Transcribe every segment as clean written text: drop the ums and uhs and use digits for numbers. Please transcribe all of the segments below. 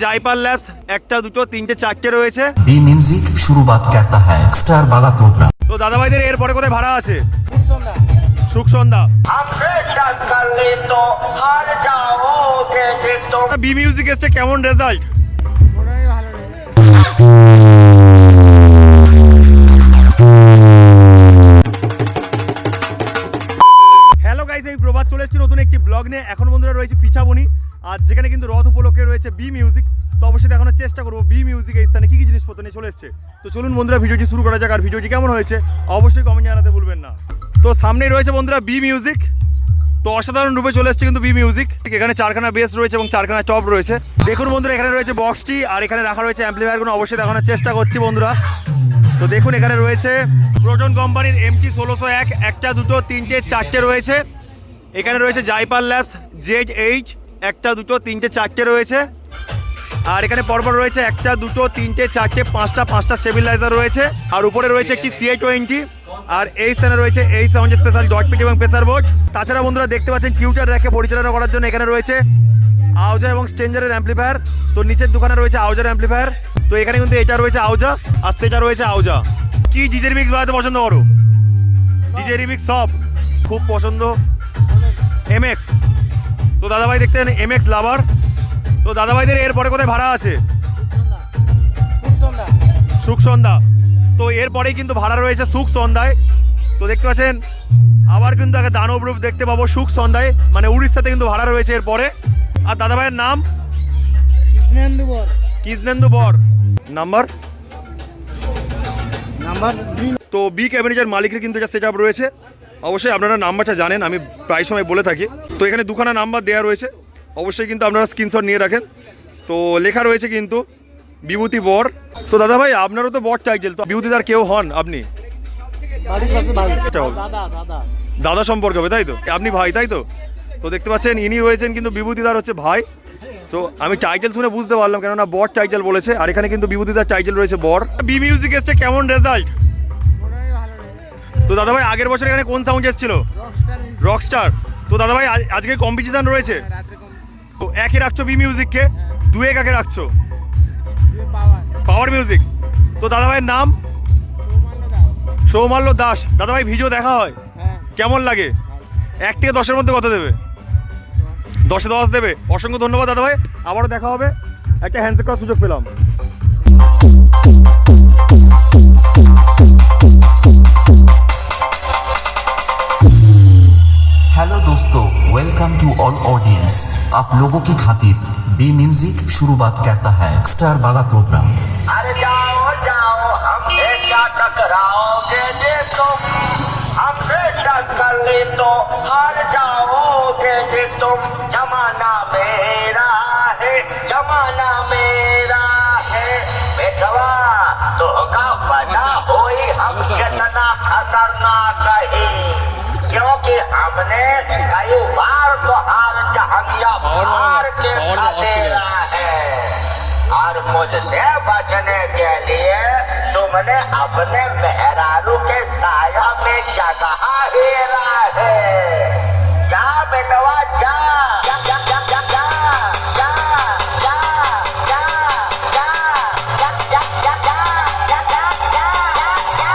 जायपाल labs একটা দুটো তিনটে চারটে রয়েছে। बी म्यूजिक शुरुआत करता है स्टार वाला प्रोग्राम। তো দাদা ভাইদের এরপরে কোথায় ভাড়া আছে? সুখসন্ধ্যা। हमसे टक्कर ले तो हार जाओगे जी तुम। বি মিউজিক এসছে, কেমন রেজাল্ট? হ্যালো গাইস, আমি প্রভাত চলে এসেছি নতুন একটি ব্লগ নিয়ে। এখন বন্ধুরা রয়েছে পিছাবনি, আর যেখানে কিন্তু রথ উপলক্ষে রয়েছে বি মিউজিক। তো অবশ্যই দেখানোর চেষ্টা করবো বি মিউজিক এই স্থানে কি কি জিনিসপত্র নিয়ে চলে এসছে। তো চলুন বন্ধুরা ভিডিওটি শুরু করা যাক, আর ভিডিওটি কেমন হয়েছে অবশ্যই কমেন্ট জানাতে ভুলবেন না। তো সামনেই রয়েছে বন্ধুরা বি মিউজিক। তো অসাধারণ রূপে চলে এসছে কিন্তু বি মিউজিক। এখানে চারখানা বেস রয়েছে এবং চারখানা টপ রয়েছে। দেখুন বন্ধুরা, এখানে রয়েছে বক্সটি, আর এখানে রাখা রয়েছে অ্যাম্পলিফায়ারগুলো। অবশ্যই দেখানোর চেষ্টা করছি বন্ধুরা। তো দেখুন, এখানে রয়েছে প্রোটন কোম্পানির MT-1601 একটা দুটো তিনটে চারটে রয়েছে। এখানে রয়েছে জাইপাল ল্যাবস ZH একটা দুটো তিনটে চারটে রয়েছে। আর এখানে পরপর রয়েছে একটা দুটো তিনটে চারটে পাঁচটা স্টেবিলাইজার রয়েছে। আর উপরে রয়েছে একটি CA20। আর এই স্থানে রয়েছে এই সাউন্ডের স্পেশাল ডট পিট এবং প্রেসার বোর্ড। তাছাড়া বন্ধুরা দেখতে পাচ্ছেন টিউটার র্যাকে পরিচালনা করার জন্য এখানে রয়েছে আউজা এবং স্ট্রেঞ্জারের অ্যাম্পলিফায়ার। তো নিচের দোকানে রয়েছে আউজার অ্যাম্পলিফায়ার। তো এখানে কিন্তু এটা রয়েছে আউজা, আর সেটা রয়েছে আউজা। কি ডিজে রিমিক্স বাজাতে পছন্দ করো? ডিজে রিমিক্স সব খুব পছন্দ। MX। তো দাদাভাই দেখতেন MX লাভার। তো দাদাভাইদের এরপরে কোথায় ভাড়া আছে? সুখসন্ধ্যা। তো এরপরেই কিন্তু ভাড়া রয়েছে সুখসন্ধ্যায়। তো দেখতে পাচ্ছেন আবার কিন্তু আগে দানব রূপ দেখতে পাবো সুখসন্ধ্যায়, মানে উড়িষ্যাতে কিন্তু ভাড়া রয়েছে এরপরে। আর দাদাভাইয়ের নাম কৃষ্ণেন্দু বর। নাম্বার তো বি ক্যাবিনেটের মালিকের কিন্তু এটা সেট আপ রয়েছে। অবশ্যই আপনারা নাম্বারটা জানেন, আমি প্রায় সময় বলে থাকি। তো এখানে দুখানা নাম্বার দেওয়া রয়েছে, অবশ্যই কিন্তু আপনারা স্ক্রিনশট নিয়ে রাখেন। তো লেখা রয়েছে কিন্তু বিভূতি বর। তো দাদা ভাই আপনারও তো বর টাইটেল, তো বিভূতিদার কেউ হন আপনি? দাদা সম্পর্ক হবে তাই তো, আপনি ভাই তাই তো? তো দেখতে পাচ্ছেন ইনি রয়েছেন কিন্তু বিভূতিদার হচ্ছে ভাই। তো আমি টাইটেল শুনে বুঝতে পারলাম, কেননা বর টাইটেল বলেছে। আর এখানে কিন্তু বিভূতিদার টাইটেল রয়েছে বর। বি মিউজিক এসছে, কেমন রেজাল্ট? তো দাদা ভাই আগের বছর এখানে কোন সাউন্ড এসেছিল? রকস্টার। তো দাদা ভাই আজকে কম্পিটিশন রয়েছে, তো একে রাখছো বি মিউজিককে, দুয়ে কাকে রাখছো? Power music. তো দাদা ভাইয়ের নাম? সৌমাল্য দাস। দাদা ভাই ভিডিও দেখা হয়, কেমন লাগে? 1 থেকে 10-এর মধ্যে কত দেবে? 10-এ 10 দেবে। অসংখ্য ধন্যবাদ দাদা ভাই, আবারও দেখা হবে। একটা হ্যান্ডশেক করার সুযোগ পেলাম। हेलो दोस्तों, वेलकम टू ऑल ऑडियंस। आप लोगों की खातिर बी म्यूजिक शुरुआत करता है स्टार वाला प्रोग्राम। अरे जाओ जाओ, हमसे क्या टकराओगे जी तुम। हमसे टक्कर ले तो हार जाओगे जी तुम। जमाना मेरा है, जमाना मेरा है। बेटवा तो का पता होई हम कितना खतरनाक है, क्योंकि हमने कई बार तो हार जहांगिया मार के खदेड़ा है। और मुझसे बचने के लिए तुमने अपने मेहरारू के साया में जगह हेरा है। जा बेटवा जा, जा जा जा जा जा जा जा जा जा जा जा जा जा जा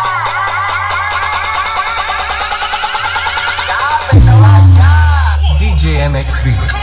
DJ MX Remix।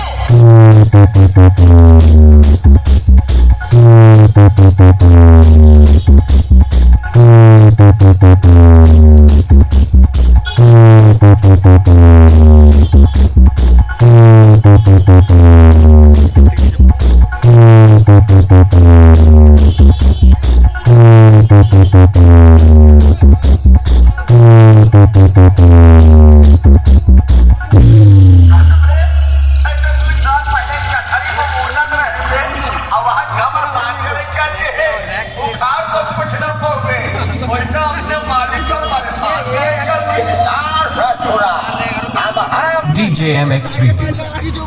DJ MX Remix।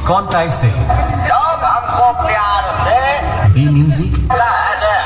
कौन टाइप से लोग हमको प्यार से बी म्यूजिक। कहते हैं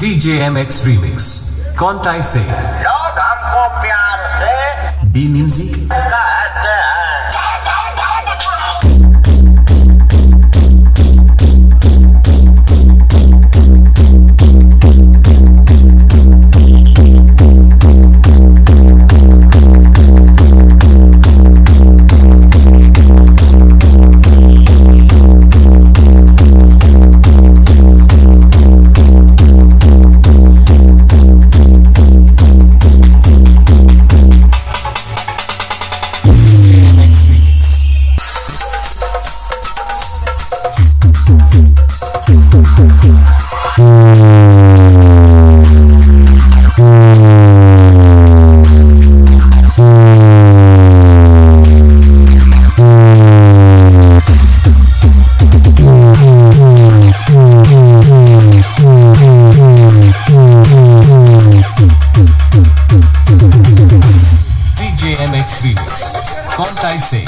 DJ MX Remix कौन टाइ से लोग हमको प्यार से बी म्यूजिक कहते हैं। DJ MX Remix कौन टाइ से